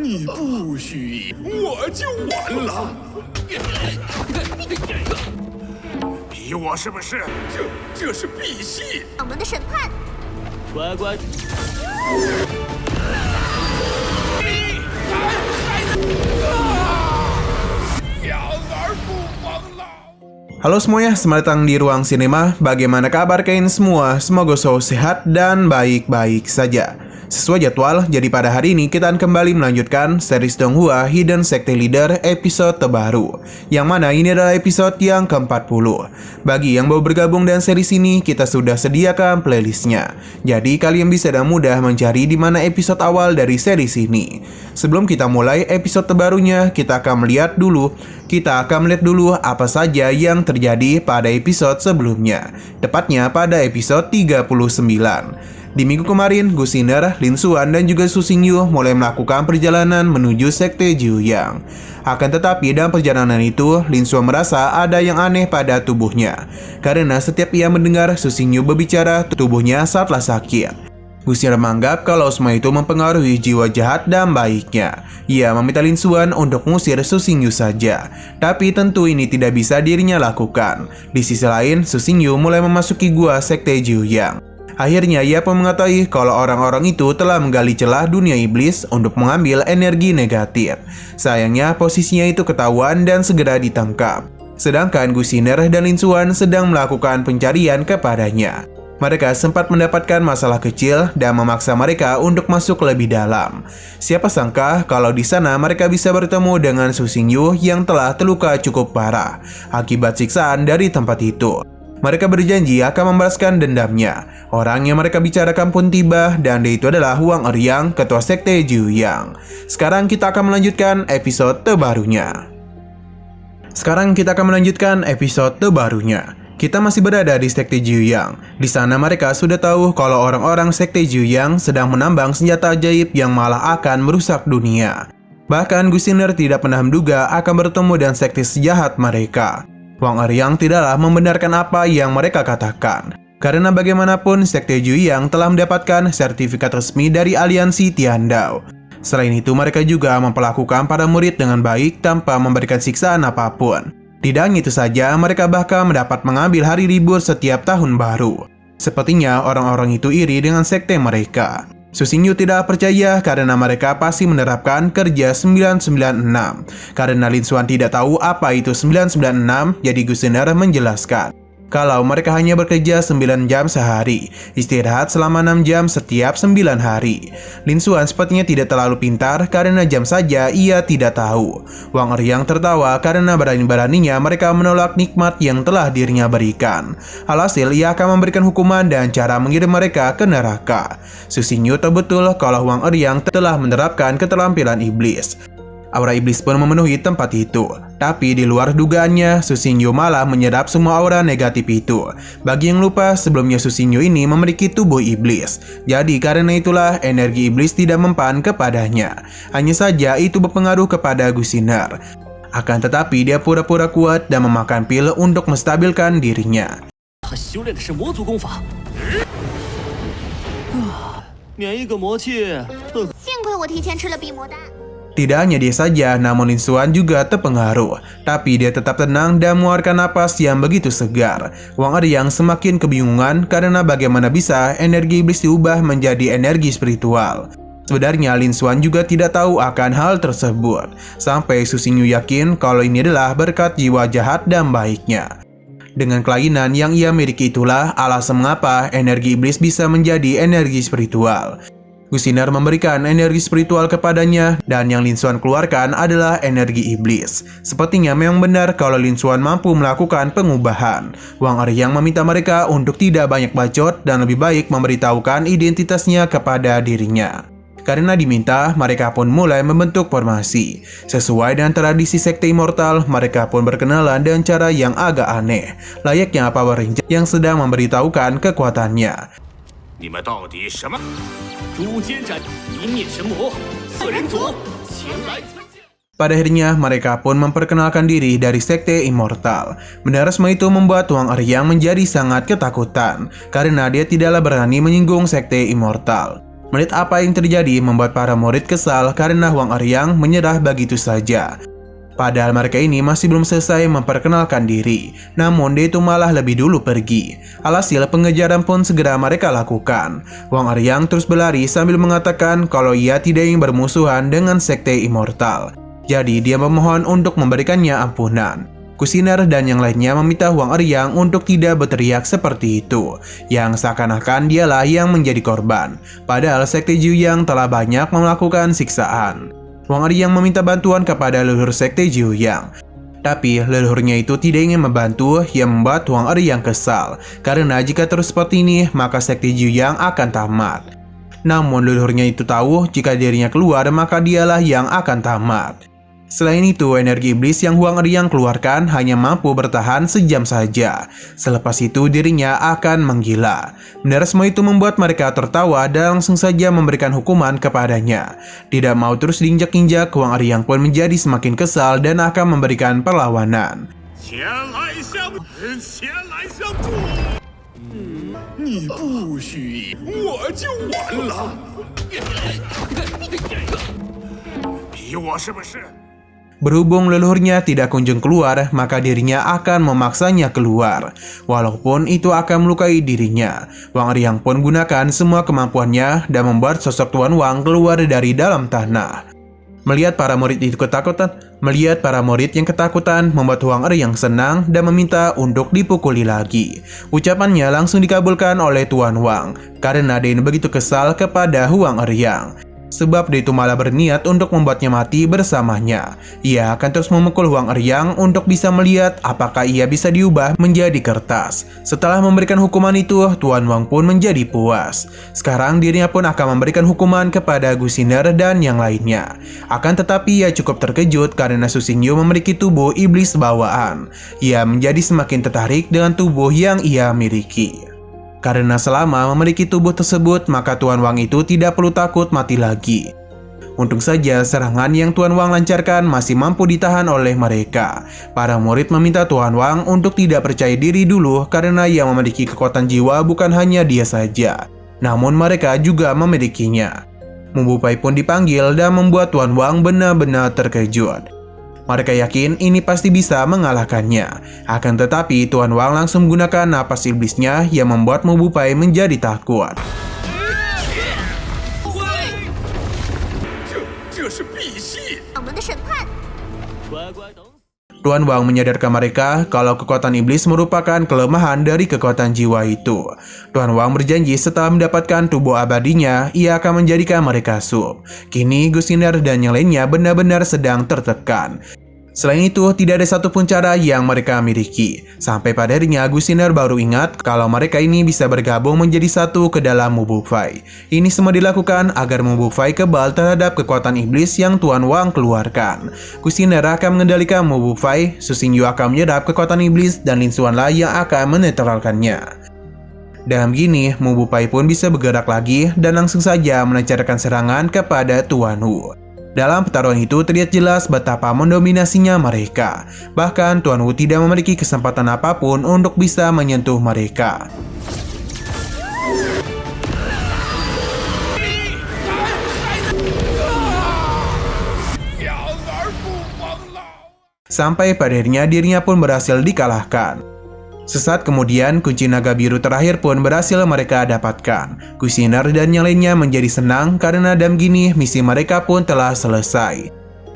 你不许，我就完了。逼我是不是？这是必戏。我们的审判。乖乖。养儿不防老。Halo semuanya, selamat datang di Ruang Sinema. Bagaimana kabar kalian semua? Semoga selalu sehat dan baik-baik saja. Sesuai jadwal, jadi pada hari ini kita akan kembali melanjutkan series Donghua Hidden Sekte Leader episode terbaru, yang mana ini adalah episode yang ke-40. Bagi yang baru bergabung dengan series ini, kita sudah sediakan playlistnya, jadi kalian bisa dengan mudah mencari di mana episode awal dari series ini. Sebelum kita mulai episode terbarunya, kita akan melihat dulu apa saja yang terjadi pada episode sebelumnya, tepatnya pada episode 39. Di minggu kemarin, Gu Xiner, Lin Xuan, dan juga Su Xingyu mulai melakukan perjalanan menuju Sekte Jiuyang. Akan tetapi dalam perjalanan itu, Lin Xuan merasa ada yang aneh pada tubuhnya, karena setiap ia mendengar Su Xingyu berbicara, tubuhnya sangatlah sakit. Gu Xiner menganggap kalau semua itu mempengaruhi jiwa jahat dan baiknya. Ia meminta Lin Xuan untuk mengusir Su Xingyu saja, tapi tentu ini tidak bisa dirinya lakukan. Di sisi lain, Su Xingyu mulai memasuki gua Sekte Jiuyang. Akhirnya ia pun mengetahui kalau orang-orang itu telah menggali celah dunia iblis untuk mengambil energi negatif. Sayangnya posisinya itu ketahuan dan segera ditangkap. Sedangkan Gu Xiner dan Lin Xuan sedang melakukan pencarian kepadanya. Mereka sempat mendapatkan masalah kecil dan memaksa mereka untuk masuk lebih dalam. Siapa sangka kalau di sana mereka bisa bertemu dengan Su Xingyu yang telah terluka cukup parah akibat siksaan dari tempat itu. Mereka berjanji akan membalaskan dendamnya. Orang yang mereka bicarakan pun tiba, dan dia itu adalah Wang Eryang, ketua Sekte Jiuyang. Sekarang kita akan melanjutkan episode terbarunya. Kita masih berada di Sekte Jiuyang. Di sana mereka sudah tahu kalau orang-orang Sekte Jiuyang sedang menambang senjata ajaib yang malah akan merusak dunia. Bahkan Gu Xiner tidak pernah menduga akan bertemu dengan sekte sejahat mereka. Wang Eryang tidaklah membenarkan apa yang mereka katakan, karena bagaimanapun Sekte Jiuyang telah mendapatkan sertifikat resmi dari aliansi Tiandao. Selain itu mereka juga memperlakukan para murid dengan baik tanpa memberikan siksaan apapun. Tidak hanya itu saja, mereka bahkan mendapat mengambil hari libur setiap tahun baru. Sepertinya orang-orang itu iri dengan sekte mereka. Su Xingyu tidak percaya karena mereka pasti menerapkan kerja 996. Karena Lin Xuan tidak tahu apa itu 996, jadi Gu Xiner menjelaskan kalau mereka hanya bekerja 9 jam sehari, istirahat selama 6 jam setiap 9 hari. Lin Xuan sepertinya tidak terlalu pintar karena jam saja ia tidak tahu. Wang Eryang tertawa karena berani-beraninya mereka menolak nikmat yang telah dirinya berikan. Alhasil ia akan memberikan hukuman dan cara mengirim mereka ke neraka. Su Xingyu tahu betul kalau Wang Eryang telah menerapkan keterampilan iblis. Aura iblis pun memenuhi tempat itu. Tapi di luar dugaannya, Su Xingyu malah menyerap semua aura negatif itu. Bagi yang lupa, sebelumnya Su Xingyu ini memiliki tubuh iblis. Jadi karena itulah energi iblis tidak mempan kepadanya. Hanya saja itu berpengaruh kepada Gu Xiner. Akan tetapi dia pura-pura kuat dan memakan pil untuk menstabilkan dirinya. Tidak hanya dia saja, namun Lin Xuan juga terpengaruh. Tapi dia tetap tenang dan mengeluarkan napas yang begitu segar. Wang Eryang semakin kebingungan karena bagaimana bisa energi iblis diubah menjadi energi spiritual. Sebenarnya Lin Xuan juga tidak tahu akan hal tersebut. Sampai Su Xingyu yakin kalau ini adalah berkat jiwa jahat dan baiknya. Dengan kelainan yang ia miliki itulah alasan mengapa energi iblis bisa menjadi energi spiritual. Gu Xiner memberikan energi spiritual kepadanya, dan yang Lin Xuan keluarkan adalah energi iblis. Sepertinya memang benar kalau Lin Xuan mampu melakukan pengubahan. Wang Eryang meminta mereka untuk tidak banyak bacot dan lebih baik memberitahukan identitasnya kepada dirinya. Karena diminta, mereka pun mulai membentuk formasi. Sesuai dengan tradisi Sekte Immortal, mereka pun berkenalan dengan cara yang agak aneh, layaknya Power Ranger yang sedang memberitahukan kekuatannya. Pada akhirnya, mereka pun memperkenalkan diri dari Sekte Immortal. Mendengar semua itu membuat Wang Eryang menjadi sangat ketakutan, karena dia tidaklah berani menyinggung Sekte Immortal. Melihat apa yang terjadi membuat para murid kesal karena Huang Eryang menyerah begitu saja. Padahal mereka ini masih belum selesai memperkenalkan diri, namun dia itu malah lebih dulu pergi. Alhasil pengejaran pun segera mereka lakukan. Huang Eryang terus berlari sambil mengatakan kalau ia tidak ingin bermusuhan dengan sekte immortal. Jadi dia memohon untuk memberikannya ampunan. Kushiner dan yang lainnya meminta Huang Eryang untuk tidak berteriak seperti itu, yang seakan-akan dialah yang menjadi korban. Padahal sekte Jiuyang telah banyak melakukan siksaan. Huang Eryang meminta bantuan kepada leluhur sekte Jiuyang. Tapi leluhurnya itu tidak ingin membantu, yang membuat Huang Eryang kesal. Karena jika terus seperti ini, maka sekte Jiuyang akan tamat. Namun leluhurnya itu tahu jika dirinya keluar, maka dialah yang akan tamat. Selain itu, energi iblis yang Huang Eryang keluarkan hanya mampu bertahan sejam saja. Selepas itu dirinya akan menggila. Benar semua itu membuat mereka tertawa dan langsung saja memberikan hukuman kepadanya. Tidak mau terus diinjak-injak, Huang Eryang pun menjadi semakin kesal dan akan memberikan perlawanan. 前来相助，你不许，我就完了。比我是不是？ Berhubung leluhurnya tidak kunjung keluar, maka dirinya akan memaksanya keluar. Walaupun itu akan melukai dirinya, Huang Eryang pun gunakan semua kemampuannya dan membuat sosok Tuan Wang keluar dari dalam tanah. Melihat para murid yang ketakutan membuat Huang Eryang senang dan meminta untuk dipukuli lagi. Ucapannya langsung dikabulkan oleh Tuan Wang karena dia begitu kesal kepada Huang Eryang. Sebab dia itu malah berniat untuk membuatnya mati bersamanya. Ia akan terus memukul Huang Eryang untuk bisa melihat apakah ia bisa diubah menjadi kertas. Setelah memberikan hukuman itu, Tuan Wang pun menjadi puas. Sekarang dirinya pun akan memberikan hukuman kepada Kushiner dan yang lainnya. Akan tetapi ia cukup terkejut karena Su Xingyu memiliki tubuh iblis bawaan. Ia menjadi semakin tertarik dengan tubuh yang ia miliki. Karena selama memiliki tubuh tersebut, maka Tuan Wang itu tidak perlu takut mati lagi. Untung saja serangan yang Tuan Wang lancarkan masih mampu ditahan oleh mereka. Para murid meminta Tuan Wang untuk tidak percaya diri dulu karena yang memiliki kekuatan jiwa bukan hanya dia saja, namun mereka juga memilikinya. Mu Bupai pun dipanggil dan membuat Tuan Wang benar-benar terkejut. Mereka yakin ini pasti bisa mengalahkannya. Akan tetapi Tuan Wang langsung menggunakan napas iblisnya yang membuat Mu Bupai menjadi takut. Tuan Wang menyadarkan mereka kalau kekuatan iblis merupakan kelemahan dari kekuatan jiwa itu. Tuan Wang berjanji setelah mendapatkan tubuh abadinya, ia akan menjadikan mereka sub. Kini Kushiner dan yang lainnya benar-benar sedang tertekan. Selain itu, tidak ada satupun cara yang mereka miliki. Sampai pada akhirnya Kushiner baru ingat kalau mereka ini bisa bergabung menjadi satu ke dalam Mu Bupai. Ini semua dilakukan agar Mu Bupai kebal terhadap kekuatan iblis yang Tuan Wang keluarkan. Kushiner akan mengendalikan Mu Bupai, Su Xingyu akan menyerap kekuatan iblis, dan Lin Xuanla yang akan menetralkannya. Dalam gini, Mu Bupai pun bisa bergerak lagi dan langsung saja melancarkan serangan kepada Tuan Wu. Dalam pertarungan itu terlihat jelas betapa mendominasinya mereka. Bahkan Tuan Wu tidak memiliki kesempatan apapun untuk bisa menyentuh mereka. Sampai pada akhirnya dirinya pun berhasil dikalahkan. Sesaat kemudian, kunci naga biru terakhir pun berhasil mereka dapatkan. Kushiner dan yang lainnya menjadi senang karena dalam gini misi mereka pun telah selesai.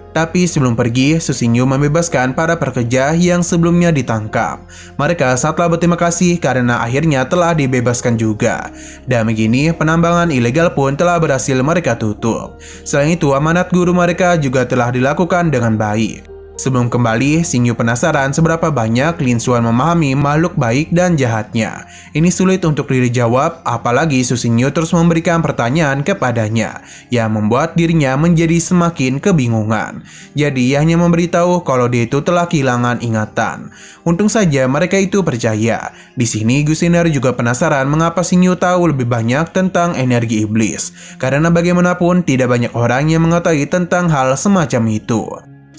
Tapi sebelum pergi, Su Xingyu membebaskan para pekerja yang sebelumnya ditangkap. Mereka sangatlah berterima kasih karena akhirnya telah dibebaskan juga. Dan begini, penambangan ilegal pun telah berhasil mereka tutup. Selain itu, amanat guru mereka juga telah dilakukan dengan baik. Sebelum kembali, Xingyu penasaran seberapa banyak Lin Xuan memahami makhluk baik dan jahatnya. Ini sulit untuk dijawab, apalagi Su Xingyu terus memberikan pertanyaan kepadanya, yang membuat dirinya menjadi semakin kebingungan. Jadi ia hanya memberitahu kalau dia itu telah kehilangan ingatan. Untung saja mereka itu percaya. Di sini Kushiner juga penasaran mengapa Xingyu tahu lebih banyak tentang energi iblis. Karena bagaimanapun tidak banyak orang yang mengetahui tentang hal semacam itu.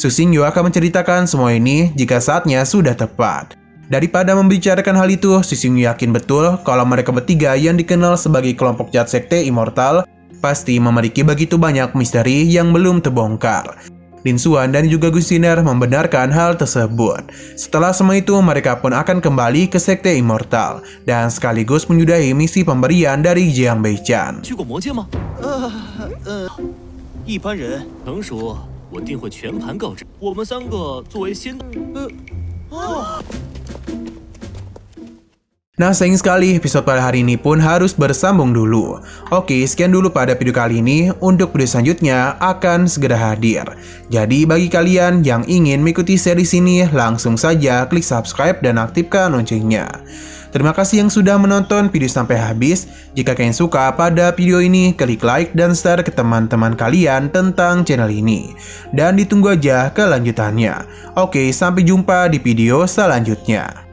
Su Xingyu akan menceritakan semua ini jika saatnya sudah tepat. Daripada membicarakan hal itu, Su Xingyu yakin betul kalau mereka bertiga yang dikenal sebagai kelompok jahat sekte immortal pasti memiliki begitu banyak misteri yang belum terbongkar. Lin Xuan dan juga Gus Sinner membenarkan hal tersebut. Setelah semua itu, mereka pun akan kembali ke Sekte Immortal dan sekaligus menyudahi misi pemberian dari Jiang Beichan. 去过魔界吗？一般人成熟，我定会全盘告知。我们三个作为先， Nah, sayang sekali episode pada hari ini pun harus bersambung dulu. Oke, sekian dulu pada video kali ini. Untuk video selanjutnya akan segera hadir. Jadi bagi kalian yang ingin mengikuti series ini, langsung saja klik subscribe dan aktifkan loncengnya. Terima kasih yang sudah menonton video sampai habis. Jika kalian suka pada video ini, klik like dan share ke teman-teman kalian tentang channel ini. Dan ditunggu aja kelanjutannya. Oke, sampai jumpa di video selanjutnya.